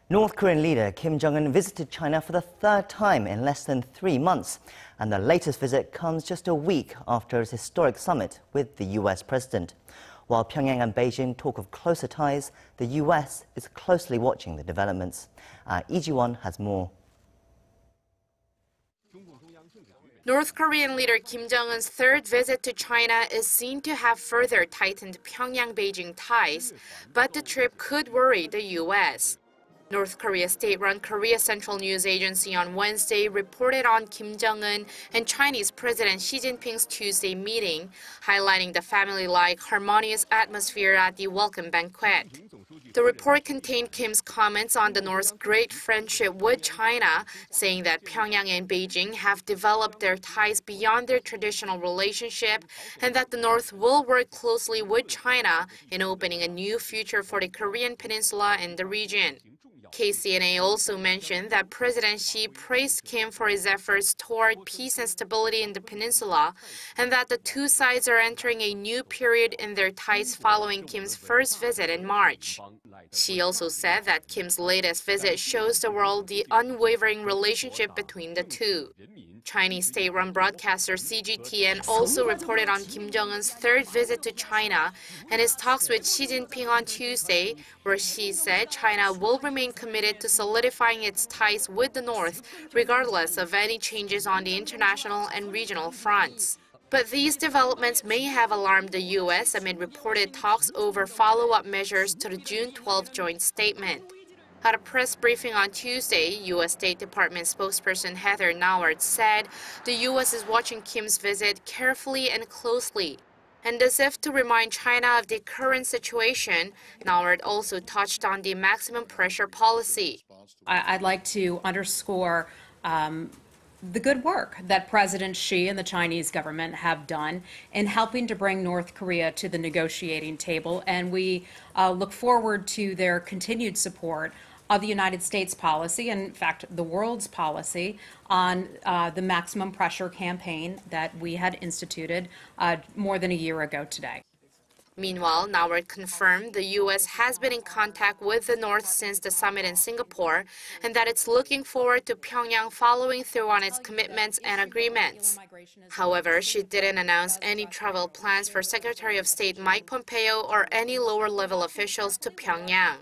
North Korean leader Kim Jong-un visited China for the third time in less than 3 months, and the latest visit comes just a week after his historic summit with the US president. While Pyongyang and Beijing talk of closer ties, the US is closely watching the developments. Lee Ji-won has more. North Korean leader Kim Jong-un's third visit to China is seen to have further tightened Pyongyang-Beijing ties, but the trip could worry the U.S. North Korea's state-run Korea Central News Agency on Wednesday reported on Kim Jong-un and Chinese President Xi Jinping's Tuesday meeting, highlighting the family-like, harmonious atmosphere at the welcome banquet. The report contained Kim's comments on the North's great friendship with China, saying that Pyongyang and Beijing have developed their ties beyond their traditional relationship and that the North will work closely with China in opening a new future for the Korean peninsula and the region. KCNA also mentioned that President Xi praised Kim for his efforts toward peace and stability in the peninsula, and that the two sides are entering a new period in their ties following Kim's first visit in March. Xi also said that Kim's latest visit shows the world the unwavering relationship between the two. Chinese state-run broadcaster CGTN also reported on Kim Jong-un's third visit to China and his talks with Xi Jinping on Tuesday, where Xi said China will remain committed to solidifying its ties with the North, regardless of any changes on the international and regional fronts. But these developments may have alarmed the U.S. amid reported talks over follow-up measures to the June 12 joint statement. At a press briefing on Tuesday, U.S. State Department spokesperson Heather Nauert said the U.S. is watching Kim's visit carefully and closely. And as if to remind China of the current situation, Nauert also touched on the maximum pressure policy. I'd like to underscore the good work that President Xi and the Chinese government have done in helping to bring North Korea to the negotiating table, and we look forward to their continued support of the United States policy, and in fact, the world's policy on the maximum pressure campaign that we had instituted more than a year ago today. Meanwhile, Nauert confirmed the U.S. has been in contact with the North since the summit in Singapore and that it's looking forward to Pyongyang following through on its commitments and agreements. However, she didn't announce any travel plans for Secretary of State Mike Pompeo or any lower-level officials to Pyongyang.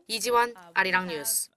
Lee Ji-won, Arirang News.